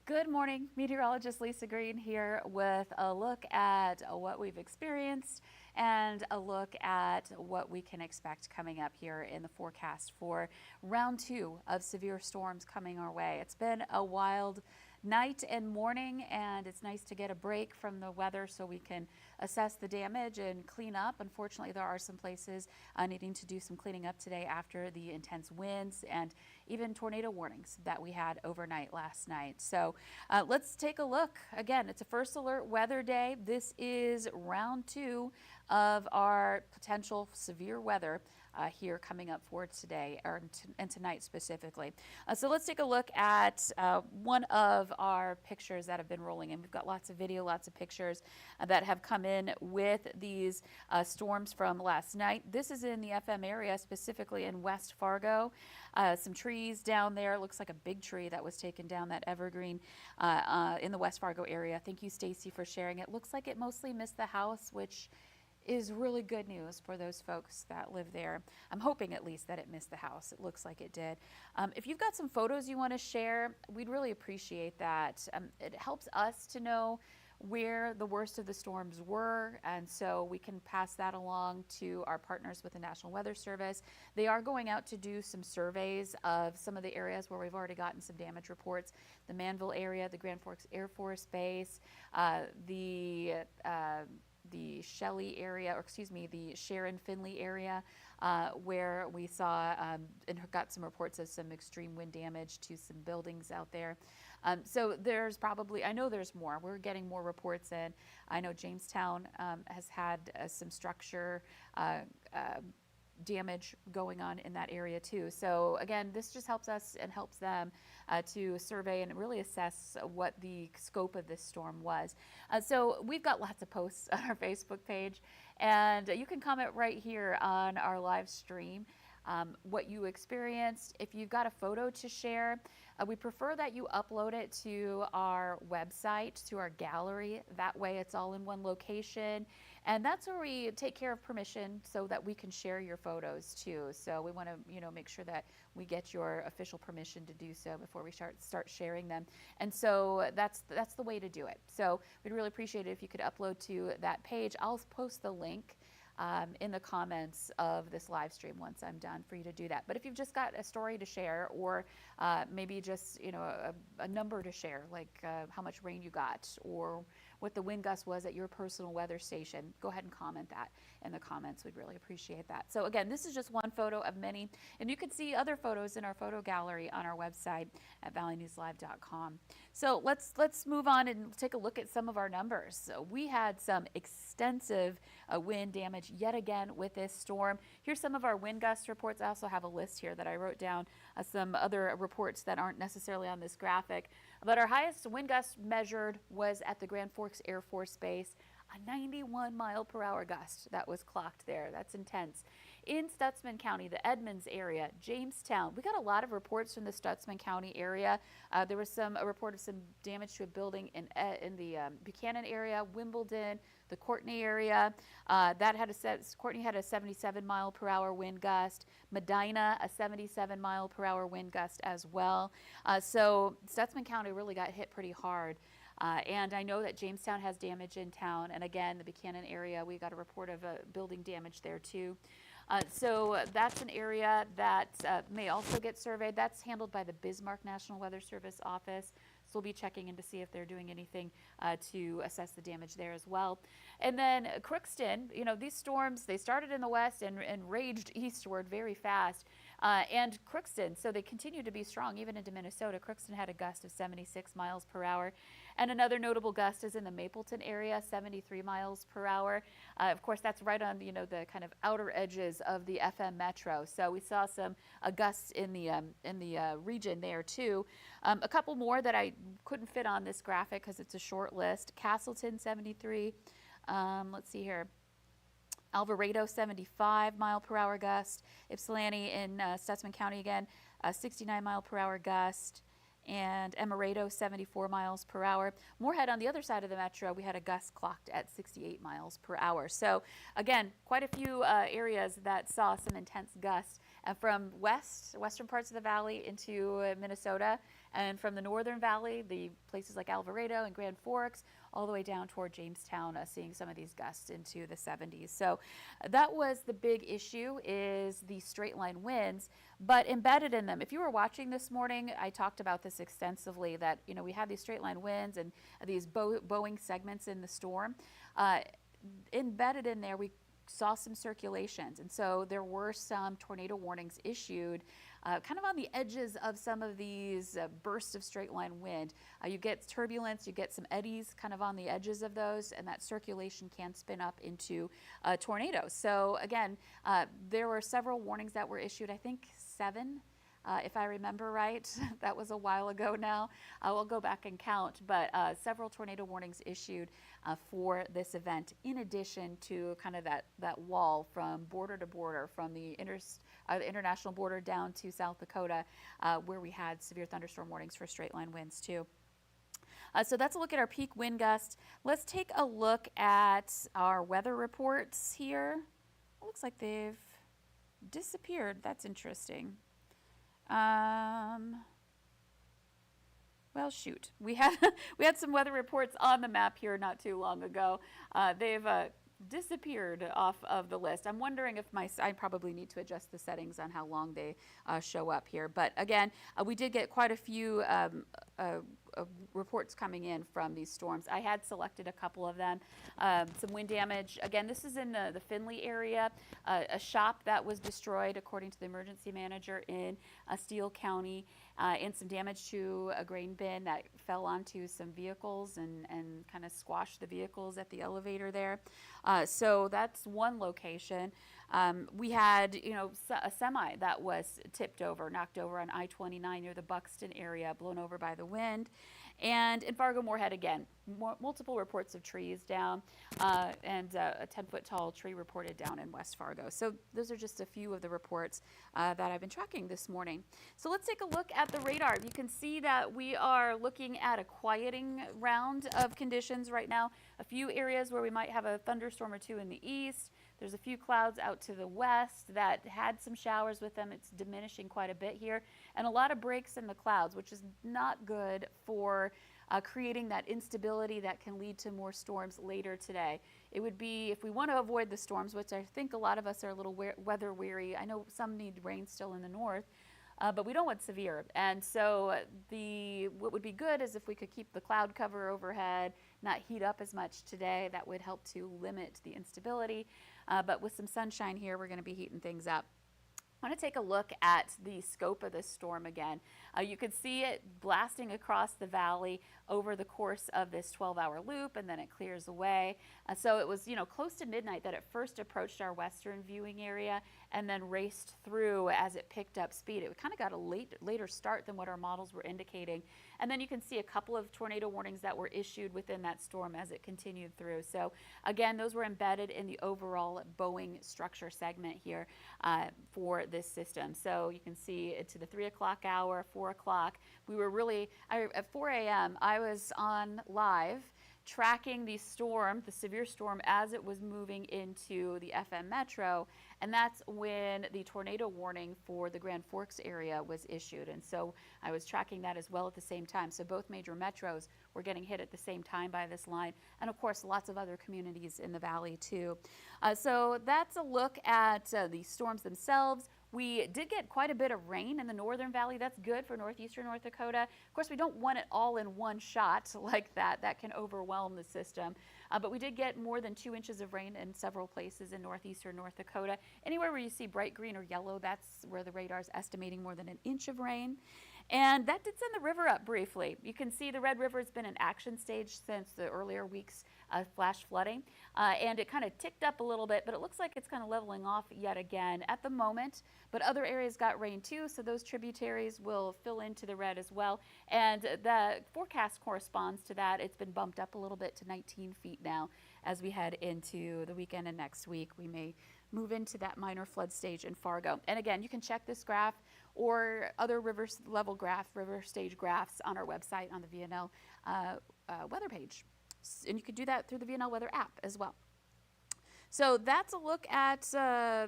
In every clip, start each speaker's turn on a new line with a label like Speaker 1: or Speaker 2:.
Speaker 1: Good morning, Meteorologist Lisa Green here with a look at what we've experienced and a look at what we can expect coming up here in the forecast for round two of severe storms coming our way. It's been a wild night and morning, and it's nice to get a break from the weather so we can assess the damage and clean up. Unfortunately, there are some places needing to do some cleaning up today after the intense winds and even tornado warnings that we had overnight last night. So let's take a look. Again, it's a first alert weather day. This is round two of our potential severe weather here coming up for today and tonight specifically. So let's take a look at one of our pictures that have been rolling in. We've got lots of video, lots of pictures that have come in with these storms from last night. This is in the FM area, specifically in West Fargo. Some trees down there. It looks like a big tree that was taken down, that evergreen in the West Fargo area. Thank you, Stacy, for sharing. It looks like it mostly missed the house, which is really good news for those folks that live there. I'm hoping at least that it missed the house. It looks like it did. If you've got some photos you want to share, we'd really appreciate that. It helps us to know where the worst of the storms were, and so we can pass that along to our partners with the National Weather Service. They are going out to do some surveys of some of the areas where we've already gotten some damage reports. The Manville area, the Grand Forks Air Force Base, the Shelley area, or excuse me, the Sharon Finley area, where we saw and got some reports of some extreme wind damage to some buildings out there. So there's probably, I know there's more. We're getting more reports in. I know Jamestown has had some structure damage going on in that area too. So again, this just helps us and helps them to survey and really assess what the scope of this storm was. So we've got lots of posts on our Facebook page, and you can comment right here on our live stream what you experienced. If you've got a photo to share, we prefer that you upload it to our website, to our gallery. That way it's all in one location. And that's where we take care of permission so that we can share your photos too. So we want to, make sure that we get your official permission to do so before we start sharing them. And so that's the way to do it. So we'd really appreciate it if you could upload to that page. I'll post the link in the comments of this live stream once I'm done for you to do that. But if you've just got a story to share, or maybe just a number to share, like how much rain you got or what the wind gust was at your personal weather station, go ahead and comment that in the comments. We'd really appreciate that. So again, this is just one photo of many, and you can see other photos in our photo gallery on our website at valleynewslive.com. So let's move on and take a look at some of our numbers. So we had some extensive wind damage yet again with this storm. Here's some of our wind gust reports. I also have a list here that I wrote down, some other reports that aren't necessarily on this graphic. But our highest wind gust measured was at the Grand Forks Air Force Base, a 91-mile-per-hour gust that was clocked there. That's intense. In Stutsman County, the Edmonds area, Jamestown, we got a lot of reports from the Stutsman County area. There was a report of some damage to a building in the Buchanan area, Wimbledon, the Courtney area. Courtney had a 77-mile-per-hour wind gust. Medina, a 77-mile-per-hour wind gust as well. So Stutsman County really got hit pretty hard. And I know that Jamestown has damage in town. And again, the Buchanan area, we got a report of building damage there too. So that's an area that may also get surveyed. That's handled by the Bismarck National Weather Service office. So we'll be checking in to see if they're doing anything to assess the damage there as well. And then Crookston, these storms, they started in the west and raged eastward very fast. And Crookston, so they continue to be strong even into Minnesota. Crookston had a gust of 76 miles per hour. And another notable gust is in the Mapleton area, 73 miles per hour. Of course, that's right on the kind of outer edges of the FM metro. So we saw some gusts in the region there too. A couple more that I couldn't fit on this graphic because it's a short list. Castleton, 73. Let's see here. Alvarado, 75-mile-per-hour gust. Ypsilanti in Stutsman County again, 69-mile-per-hour gust. And Emerado, 74 miles per hour. Moorhead, on the other side of the metro, we had a gust clocked at 68 miles per hour. So again, quite a few areas that saw some intense gusts from western parts of the valley into Minnesota, And from the northern valley, the places like Alvarado and Grand Forks, all the way down toward Jamestown, seeing some of these gusts into the 70s. So that was the big issue, is the straight line winds, but embedded in them. If you were watching this morning, I talked about this extensively, that we have these straight line winds and these bowing segments in the storm. Embedded in there, we saw some circulations, and so there were some tornado warnings issued kind of on the edges of some of these bursts of straight line wind. You get turbulence, you get some eddies kind of on the edges of those, and that circulation can spin up into tornadoes. So again, there were several warnings that were issued, I think 7. If I remember right. That was a while ago now. I will go back and count, but several tornado warnings issued for this event, in addition to kind of that wall from border to border, from the international border down to South Dakota, where we had severe thunderstorm warnings for straight line winds too. So that's a look at our peak wind gusts. Let's take a look at our weather reports here. It looks like they've disappeared. That's interesting. Well, shoot, we had some weather reports on the map here not too long ago. They've disappeared off of the list. I'm wondering if I probably need to adjust the settings on how long they show up here. But again, we did get quite a few reports coming in from these storms. I had selected a couple of them. Some wind damage. Again, this is in the Findlay area. A shop that was destroyed, according to the emergency manager, in Steele County, and some damage to a grain bin that fell onto some vehicles and kind of squashed the vehicles at the elevator there. So that's one location. We had, a semi that was tipped over, knocked over on I-29 near the Buxton area, blown over by the wind. And in Fargo-Moorhead, again, multiple reports of trees down, and a 10-foot tall tree reported down in West Fargo. So those are just a few of the reports that I've been tracking this morning. So let's take a look at the radar. You can see that we are looking at a quieting round of conditions right now. A few areas where we might have a thunderstorm or two in the east. There's a few clouds out to the west that had some showers with them. It's diminishing quite a bit here. And a lot of breaks in the clouds, which is not good for creating that instability that can lead to more storms later today. It would be, if we want to avoid the storms, which I think a lot of us are a little weather weary. I know some need rain still in the north. But we don't want severe. And so what would be good is if we could keep the cloud cover overhead, not heat up as much today. That would help to limit the instability. But with some sunshine here, we're going to be heating things up. I want to take a look at the scope of this storm again. You can see it blasting across the valley over the course of this 12-hour loop, and then it clears away. So it was, close to midnight that it first approached our western viewing area and then raced through as it picked up speed. It kind of got a later start than what our models were indicating. And then you can see a couple of tornado warnings that were issued within that storm as it continued through. So again, those were embedded in the overall bowing structure segment here for this system. So you can see to the 3 o'clock hour, 4 o'clock, we were really, at 4 a.m., I was on live tracking the storm, the severe storm, as it was moving into the FM metro, and that's when the tornado warning for the Grand Forks area was issued. And so I was tracking that as well at the same time. So both major metros were getting hit at the same time by this line, and of course lots of other communities in the valley too. So that's a look at the storms themselves. We did get quite a bit of rain in the northern valley. That's good for northeastern North Dakota. Of course, we don't want it all in one shot like that. That can overwhelm the system. But we did get more than 2 inches of rain in several places in northeastern North Dakota. Anywhere where you see bright green or yellow, that's where the radar is estimating more than 1 inch of rain. And that did send the river up briefly. You can see the Red River has been in action stage since the earlier weeks of flash flooding. And it kind of ticked up a little bit, but it looks like it's kind of leveling off yet again at the moment. But other areas got rain too, so those tributaries will fill into the red as well. And the forecast corresponds to that. It's been bumped up a little bit to 19 feet now as we head into the weekend and next week. We may move into that minor flood stage in Fargo. And again, you can check this graph or other river level graph, river stage graphs on our website on the VNL weather page. And you can do that through the VNL weather app as well. So that's a look at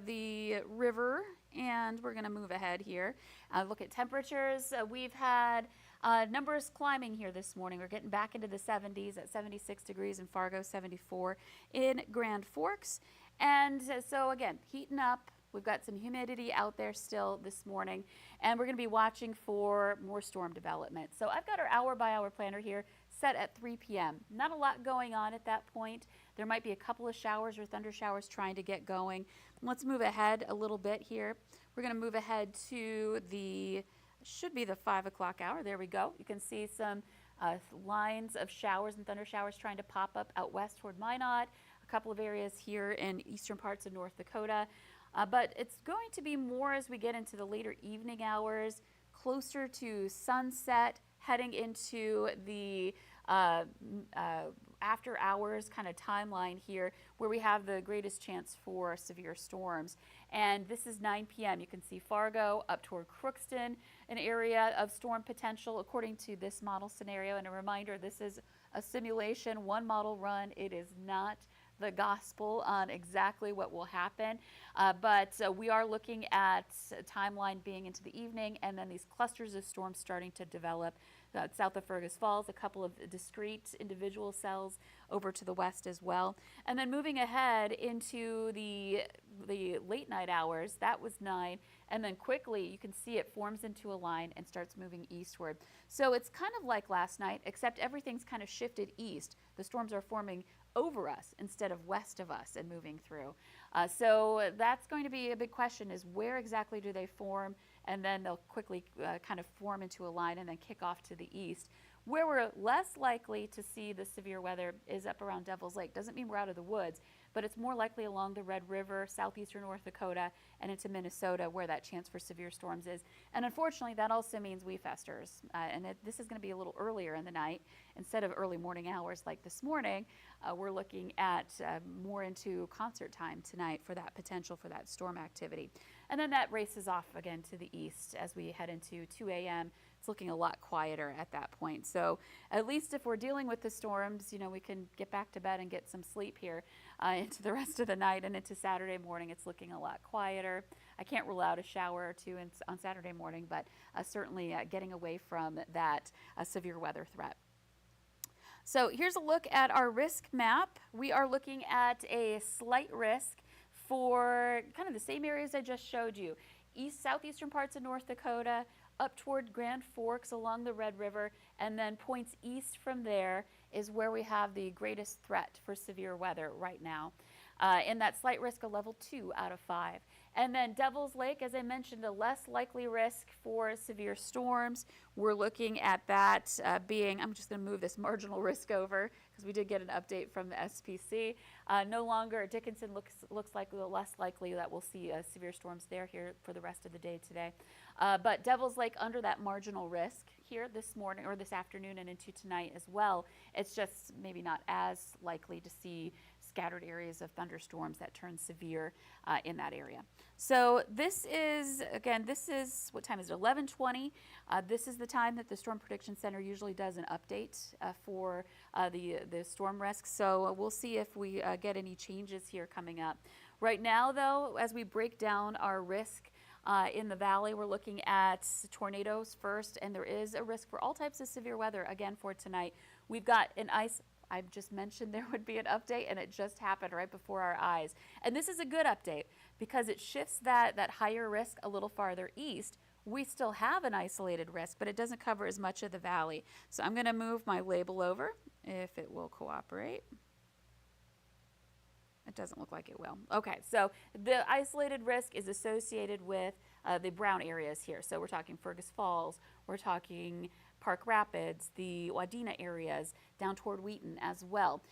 Speaker 1: the river, and we're going to move ahead here. Look at temperatures. We've had Numbers climbing here this morning. We're getting back into the 70s at 76 degrees in Fargo, 74 in Grand Forks. And so again, heating up. We've got some humidity out there still this morning, and we're going to be watching for more storm development. So I've got our hour-by-hour planner here set at 3 p.m. Not a lot going on at that point. There might be a couple of showers or thunder showers trying to get going. Let's move ahead a little bit here. We're going to move ahead to should be the 5 o'clock hour. There we go. You can see some lines of showers and thunder showers trying to pop up out west toward Minot, a couple of areas here in eastern parts of North Dakota. But it's going to be more as we get into the later evening hours, closer to sunset, heading into the after hours kind of timeline here, where we have the greatest chance for severe storms. And this is 9 p.m. You can see Fargo up toward Crookston, an area of storm potential according to this model scenario. And a reminder, this is a simulation, one model run. It is not the gospel on exactly what will happen, but we are looking at a timeline being into the evening, and then these clusters of storms starting to develop south of Fergus Falls, a couple of discrete individual cells over to the west as well. And then moving ahead into the late night hours, that was 9, and then quickly you can see it forms into a line and starts moving eastward. So it's kind of like last night, except everything's kind of shifted east. The storms are forming over us instead of west of us and moving through. So that's going to be a big question, is where exactly do they form, and then they'll quickly kind of form into a line and then kick off to the east. Where we're less likely to see the severe weather is up around Devil's Lake. Doesn't mean we're out of the woods, but it's more likely along the Red River, southeastern North Dakota, and into Minnesota, where that chance for severe storms is. And unfortunately, that also means we-festers. This is going to be a little earlier in the night. Instead of early morning hours like this morning, we're looking at more into concert time tonight for that potential for that storm activity. And then that races off again to the east as we head into 2 a.m. It's looking a lot quieter at that point. So at least if we're dealing with the storms, you know, we can get back to bed and get some sleep here into the rest of the night, and into Saturday morning. It's looking a lot quieter. I can't rule out a shower or two on Saturday morning, but certainly getting away from that severe weather threat. So here's a look at our risk map. We are looking at a slight risk for kind of the same areas I just showed you. Southeastern parts of North Dakota, up toward Grand Forks along the Red River, and then points east from there is where we have the greatest threat for severe weather right now. In that slight risk, a level 2 out of 5. And then Devil's Lake, as I mentioned, a less likely risk for severe storms. We're looking at that being, I'm just going to move this marginal risk over because we did get an update from the SPC. No longer, Dickinson looks like less likely that we'll see severe storms there here for the rest of the day today. But Devil's Lake under that marginal risk here this morning or this afternoon and into tonight as well. It's just maybe not as likely to see scattered areas of thunderstorms that turn severe in that area. So this is, again, what time is it? 11:20. This is the time that the Storm Prediction Center usually does an update for the storm risk. So we'll see if we get any changes here coming up. Right now, though, as we break down our risk in the valley, we're looking at tornadoes first, and there is a risk for all types of severe weather again for tonight. We've got an ice. I've just mentioned there would be an update, and it just happened right before our eyes. And this is a good update because it shifts that higher risk a little farther east. We still have an isolated risk, but it doesn't cover as much of the valley. So I'm going to move my label over if it will cooperate. It doesn't look like it will. Okay, so the isolated risk is associated with the brown areas here. So we're talking Fergus Falls, we're talking Park Rapids, the Wadena areas, down toward Wheaton as well.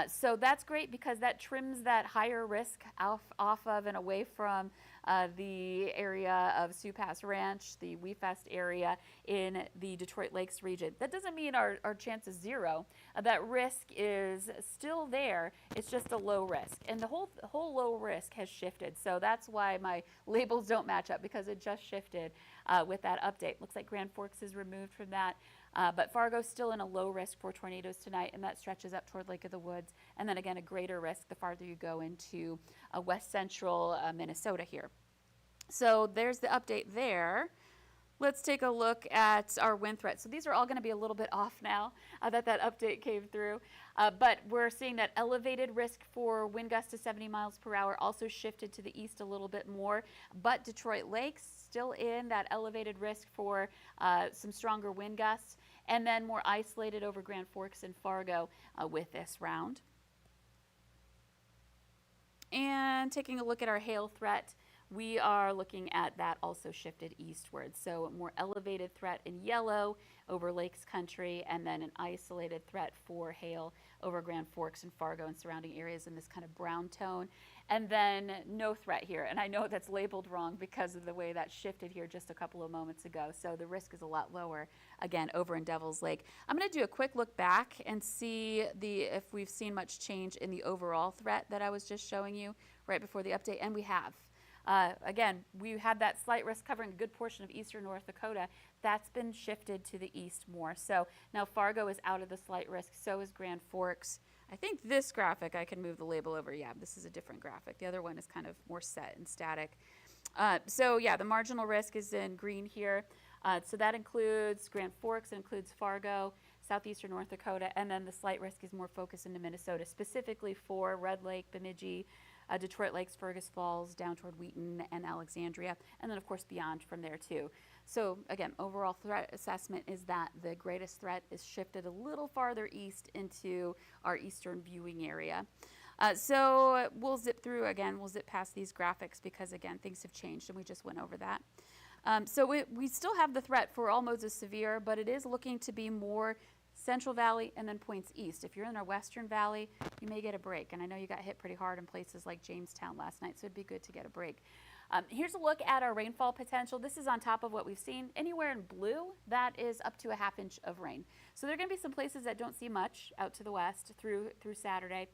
Speaker 1: So that's great because that trims that higher risk off of and away from the area of Sioux Pass Ranch, the We-Fest area in the Detroit Lakes region. That doesn't mean our chance is zero. That risk is still there. It's just a low risk. And the whole low risk has shifted. So that's why my labels don't match up, because it just shifted with that update. Looks like Grand Forks is removed from that. But Fargo's still in a low risk for tornadoes tonight, and that stretches up toward Lake of the Woods. And then again, a greater risk the farther you go into west central Minnesota here. So there's the update there. Let's take a look at our wind threat. So these are all going to be a little bit off now that update came through. But we're seeing that elevated risk for wind gusts to 70 miles per hour also shifted to the east a little bit more. But Detroit Lakes still in that elevated risk for some stronger wind gusts, and then more isolated over Grand Forks and Fargo with this round. And taking a look at our hail threat, we are looking at that also shifted eastward. So more elevated threat in yellow over Lakes Country, and then an isolated threat for hail over Grand Forks and Fargo and surrounding areas in this kind of brown tone. And then no threat here. And I know that's labeled wrong because of the way that shifted here just a couple of moments ago. So the risk is a lot lower, again, over in Devil's Lake. I'm going to do a quick look back and see if we've seen much change in the overall threat that I was just showing you right before the update, and we have. Again, we had that slight risk covering a good portion of eastern North Dakota. That's been shifted to the east more. So now Fargo is out of the slight risk, so is Grand Forks. I think this graphic, I can move the label over. Yeah, this is a different graphic. The other one is kind of more set and static. So yeah, the marginal risk is in green here. So that includes Grand Forks, it includes Fargo, southeastern North Dakota, and then the slight risk is more focused into Minnesota, specifically for Red Lake, Bemidji, Detroit Lakes, Fergus Falls, down toward Wheaton and Alexandria, and then of course beyond from there too. So again, overall threat assessment is that the greatest threat is shifted a little farther east into our eastern viewing area. So we'll zip through again, we'll zip past these graphics because again, things have changed and we just went over that. So we still have the threat for all modes of severe, but it is looking to be more Central Valley and then points east. If you're in our Western Valley, you may get a break. And I know you got hit pretty hard in places like Jamestown last night, so it'd be good to get a break. Here's a look at our rainfall potential. This is on top of what we've seen. Anywhere in blue, that is up to a ½ inch of rain. So there are going to be some places that don't see much out to the west through Saturday.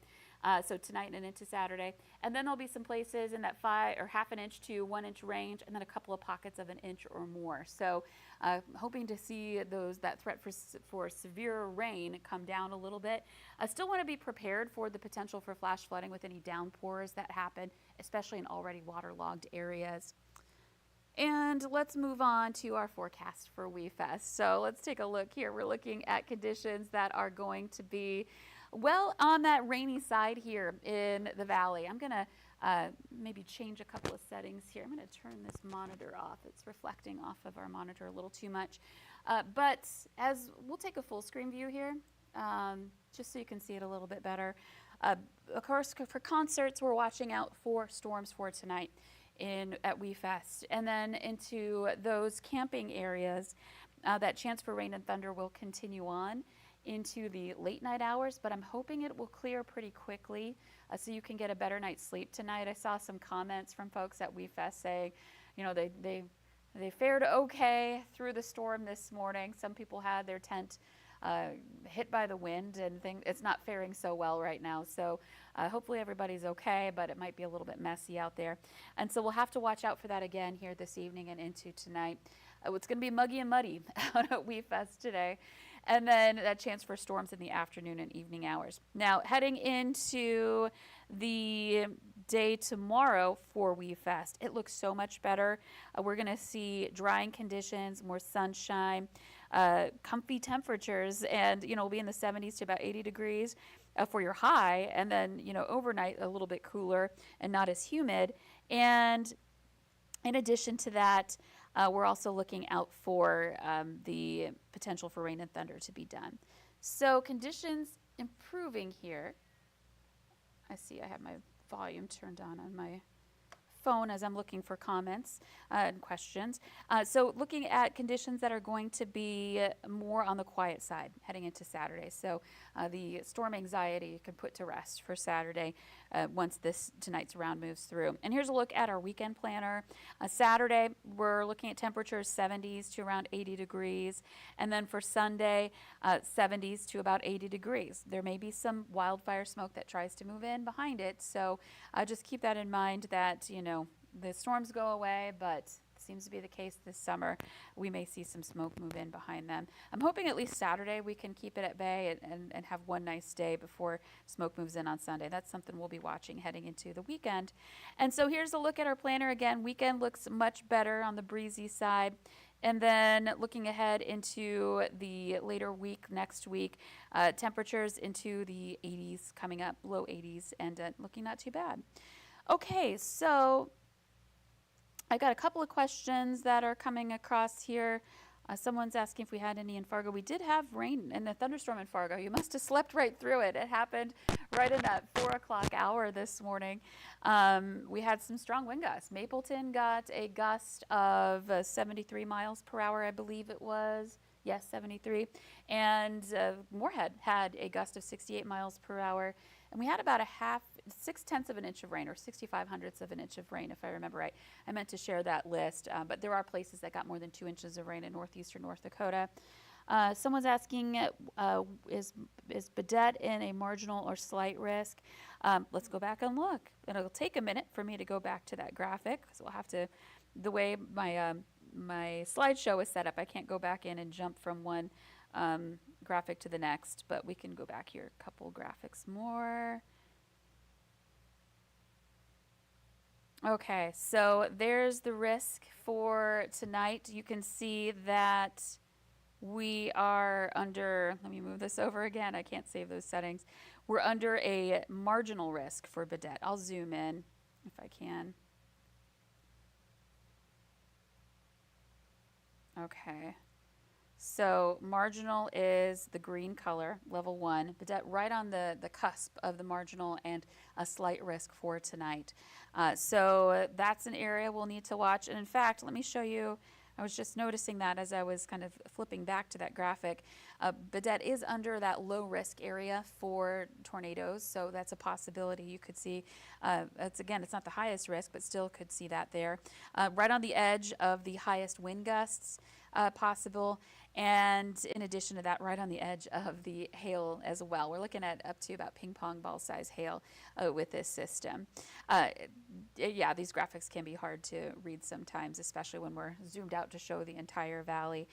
Speaker 1: So tonight and into Saturday. And then there'll be some places in that ½ an inch to 1 inch range, and then a couple of pockets of an inch or more. So hoping to see that threat for severe rain come down a little bit. I still want to be prepared for the potential for flash flooding with any downpours that happen, especially in already waterlogged areas. And let's move on to our forecast for WeFest. So let's take a look here. We're looking at conditions that are going to be well on that rainy side here in the valley. I'm going to maybe change a couple of settings here. I'm going to turn this monitor off. It's reflecting off of our monitor a little too much. But as we'll take a full screen view here, just so you can see it a little bit better. Of course, for concerts, we're watching out for storms for tonight at WeFest. And then into those camping areas, that chance for rain and thunder will continue on into the late night hours, but I'm hoping it will clear pretty quickly so you can get a better night's sleep tonight. I saw some comments from folks at WeFest saying, you know, they fared okay through the storm this morning. Some people had their tent hit by the wind and it's not faring so well right now. So hopefully everybody's okay, but it might be a little bit messy out there. And so we'll have to watch out for that again here this evening and into tonight. It's going to be muggy and muddy out at WeFest today. And then that chance for storms in the afternoon and evening hours. Now, heading into the day tomorrow for WeFest, it looks so much better. We're going to see drying conditions, more sunshine, comfy temperatures, and, you know, we'll be in the 70s to about 80 degrees for your high, and then, you know, overnight a little bit cooler and not as humid. And in addition to that, we're also looking out for the potential for rain and thunder to be done. So conditions improving here. I see I have my volume turned on my phone as I'm looking for comments and questions. So looking at conditions that are going to be more on the quiet side heading into Saturday. So the storm anxiety you can put to rest for Saturday once tonight's round moves through. And here's a look at our weekend planner. Saturday, we're looking at temperatures 70s to around 80 degrees. And then for Sunday, 70s to about 80 degrees. There may be some wildfire smoke that tries to move in behind it. So just keep that in mind that, you know, the storms go away, but seems to be the case this summer. We may see some smoke move in behind them. I'm hoping at least Saturday we can keep it at bay and have one nice day before smoke moves in on Sunday. That's something we'll be watching heading into the weekend. And so here's a look at our planner again. Weekend looks much better on the breezy side. And then looking ahead into the later week, next week, temperatures into the 80s coming up, low 80s, and looking not too bad. Okay, so I got a couple of questions that are coming across here. Someone's asking if we had any in Fargo. We did have rain and a thunderstorm in Fargo. You must have slept right through it. It happened right in that 4 o'clock hour this morning. We had some strong wind gusts. Mapleton got a gust of 73 miles per hour, I believe it was. Yes, 73. And Moorhead had a gust of 68 miles per hour. And we had about 6/10 of an inch of rain, or 65 hundredths of an inch of rain, if I remember right. I meant to share that list, but there are places that got more than 2 inches of rain in northeastern North Dakota. Someone's asking, is Baudette in a marginal or slight risk? Let's go back and look. And it'll take a minute for me to go back to that graphic, because we'll have to, the way my slideshow is set up, I can't go back in and jump from one graphic to the next, but we can go back here a couple graphics more. Okay, so there's the risk for tonight. You can see that we are under, let me move this over again, I can't save those settings. We're under a marginal risk for Baudette. I'll zoom in if I can. Okay. So marginal is the green color, level 1. Baudette right on the cusp of the marginal and a slight risk for tonight. So that's an area we'll need to watch. And in fact, let me show you. I was just noticing that as I was kind of flipping back to that graphic. Baudette is under that low risk area for tornadoes, so that's a possibility. You could see, it's not the highest risk, but still could see that there. Right on the edge of the highest wind gusts possible. And in addition to that, right on the edge of the hail as well. We're looking at up to about ping pong ball size hail with this system. Yeah, these graphics can be hard to read sometimes, especially when we're zoomed out to show the entire valley.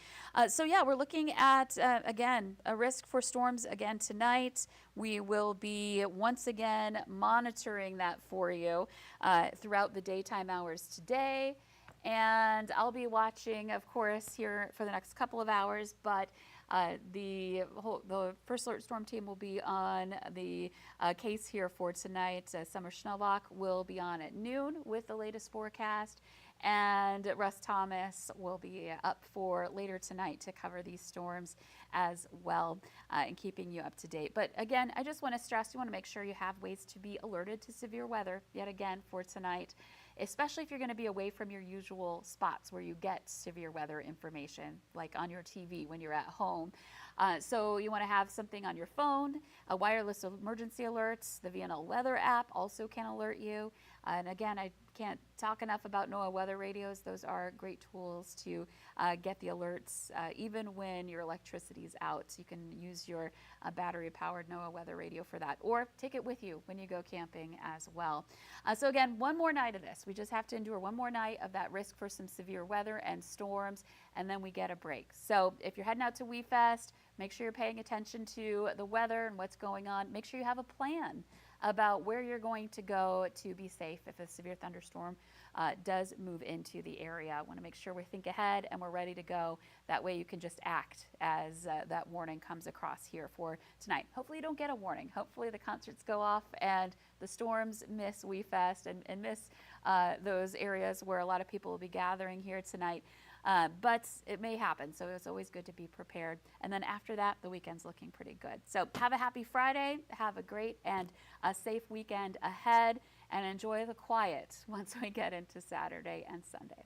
Speaker 1: So yeah, we're looking at, again, a risk for storms again tonight. We will be once again monitoring that for you throughout the daytime hours today. And I'll be watching, of course, here for the next couple of hours, but the First Alert Storm Team will be on the case here for tonight. Summer Schnellbach will be on at noon with the latest forecast, and Russ Thomas will be up for later tonight to cover these storms as well and keeping you up to date. But again, I just want to stress, you want to make sure you have ways to be alerted to severe weather yet again for tonight, especially if you're going to be away from your usual spots where you get severe weather information, like on your TV when you're at home. So you want to have something on your phone, a wireless emergency alerts. The VNL Weather app also can alert you. And again, I can't talk enough about NOAA weather radios. Those are great tools to get the alerts even when your electricity is out. You can use your battery-powered NOAA weather radio for that, or take it with you when you go camping as well. So again, one more night of this. We just have to endure one more night of that risk for some severe weather and storms, and then we get a break. So if you're heading out to WeFest, make sure you're paying attention to the weather and what's going on. Make sure you have a plan about where you're going to go to be safe if a severe thunderstorm does move into the area. I want to make sure we think ahead and we're ready to go. That way you can just act as that warning comes across here for tonight. Hopefully you don't get a warning. Hopefully the concerts go off and the storms miss WeFest and miss those areas where a lot of people will be gathering here tonight. But it may happen, so it's always good to be prepared. And then after that, the weekend's looking pretty good. So have a happy Friday, have a great and a safe weekend ahead, and enjoy the quiet once we get into Saturday and Sunday.